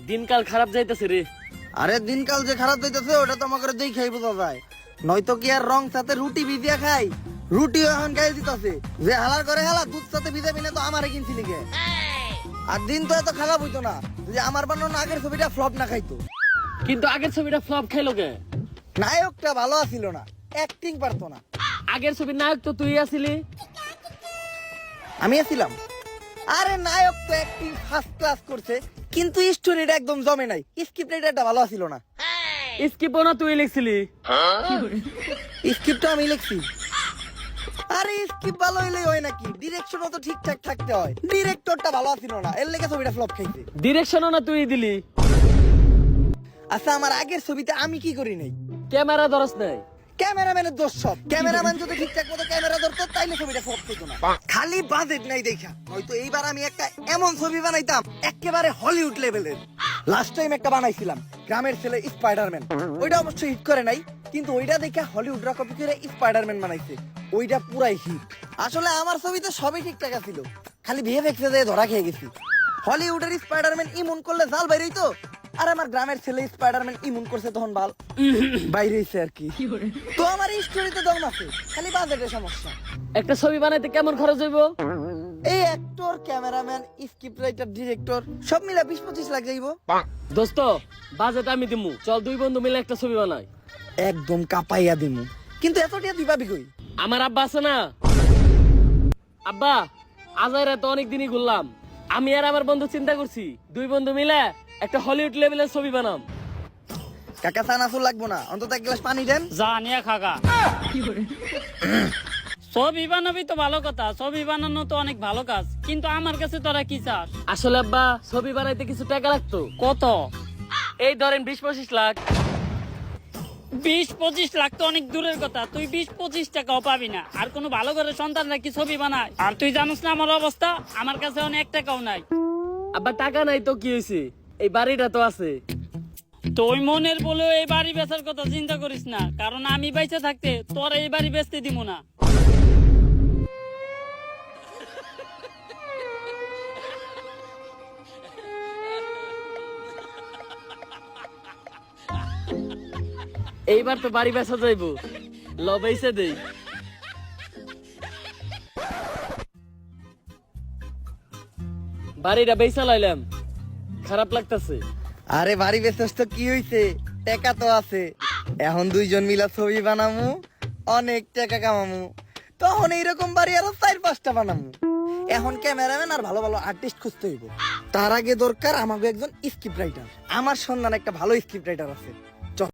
দিনকাল খারাপ যাইতেছে রে। আরে দিনকাল যে খারাপ যাইতেছে ওটা তো আমাকে দেখাই বোঝা যায়। নয়তো কি আর রং সাথে রুটি ভিজিয়া খাই, রুটিও এখন গায়ে দিতেছে যে হালার করে হালা দুধ সাথে ভিজাবি না তো আমারে কিনছিলি কে। আর দিন তো এত খারাপ হইতো না যে আমার বানানো আগের ছবিটা ফ্লপ না খাইতো। কিন্তু আগের ছবিটা ফ্লপ খাইলো কে? নায়কটা ভালো আছিল না, অ্যাক্টিং পারতো না। আগের ছবির নায়ক তো তুই আছিলি। আমি আছিলাম? আরে নায়ক তো অ্যাক্টিং ফার্স্ট ক্লাস করছে, কিন্তু স্টোরিটা একদম জমে নাই। স্ক্রিপ্ট রাইটারটা ভালো ছিল না। স্কিপও না তুই লিখছিলি। স্ক্রিপ্টটা আমি লিখছি। আরে স্ক্রিপ্ট ভালো হইলেই হয় নাকি, ডিরেকশনও তো ঠিকঠাক থাকতে হয়। ডিরেক্টরটা ভালো ছিল না, এর লেগে ছবিটা ফ্লপ খাইছে। ডিরেকশনও না তুই দিলি। আচ্ছা আমার আগের ছবিতে আমি কি করি নাই? ক্যামেরা ধরস নাই। ক্যামেরাম্যানের দোষ সব। ক্যামেরাম্যান যদি ঠিকঠাক মতো ক্যামেরা ধরতো তাইলে ছবিটা ফ্লপ হইতো না। খালি বাজেট নাই দেখা, হয়তো এইবার আমি একটা এমন ছবি বানাইতাম একেবারে হলিউড লেভেলের। লাস্ট টাইম একটা বানাইছিলাম গ্রামের ছেলে স্পাইডারম্যান, ওইটা অবশ্য হিট করে নাই, কিন্তু ওইটা দেখে হলিউডরা কপি করে স্পাইডারম্যান বানাইছে, ওইটা পুরাই হিট। আসলে আমার ছবিতে সবই ঠিকঠাক ছিল, খালি ভিএফএক্সে দিয়ে ধরা খেয়ে গেছি। হলিউডের স্পাইডারম্যান ইমুন করলে জাল বাইরেই তো, আর আমার গ্রামের ছেলে স্পাইডারম্যান ইমুন করছে তখন বাল বাইরেছে আর কি। তো আমার স্টোরিতে দম আছে, খালি বাজেটের সমস্যা। একটা ছবি বানাইতে কেমন খরচ হইব? এই actor, cameraman, script writer, director সব মিলে 20-25 লাখ যাইব। দোস্ত বাজেট আমি দিমু, চল দুই বন্ধু মিলে একটা ছবি বানাই। একদম কাপাইয়া দিমু, কিন্তু এত টিয়া দিবাবি কই? আমার আব্বা আছে না, আব্বা আজাইরা তো অনেক দিনই ঘুরলাম। আমি আর আমার বন্ধু চিন্তা করছি দুই বন্ধু মিলে একটা হলিউড লেভেলের ছবি বানাম। কাকা চানাচুর লাগবো না, অন্তত এক গ্লাস পানি দেন। যা নিয়ে খাগা। ছবি বানাবি তো ভালো কথা, ছবি বানানো তো অনেক ভালো কাজ, কিন্তু আমার কাছে তোরা কি চাস? আসলে আব্বা ছবি বানাইতে কিছু টাকা লাগতো। কত? এই ধরেন 20-25 লাখ। 20-25 লাখ তো অনেক দূরের কথা, তুই 20-25 টাকাও পাবি না। আর কোনো ভালো করে সন্তান নাকি ছবি বানায়? আর তুই জানিস না আমার অবস্থা, আমার কাছে অনেক 1 টাকাও নাই। আব্বা টাকা নাই তো কি হয়েছে, এই বাড়িটা তো আছে। তুই মনের বলে এই বাড়ি বেচার কথা চিন্তা করিস না, কারণ আমি বেঁচে থাকতে তোর এই বাড়ি বেচতে দিব না। এইবার তো বাড়ি বেচা যাইবো, লবেইছে দেই। বাড়িটা বেচা লাইলাম, খারাপ লাগতাছে। আরে বাড়ি বেচস তো কি হইছে, টাকা তো আছে। এখন দুইজন মিলা ছবি বানামু, অনেক টাকা কামামু, তখন এইরকম বাড়ি আরো 4-5টা বানামু। এখন ক্যামেরাম্যান আর ভালো ভালো আর্টিস্ট খুঁজতে হইব। তার আগে দরকার আমাকে একজন স্ক্রিপ্ট রাইটার। আমার সন্ধান একটা ভালো স্ক্রিপ্ট রাইটার আছে।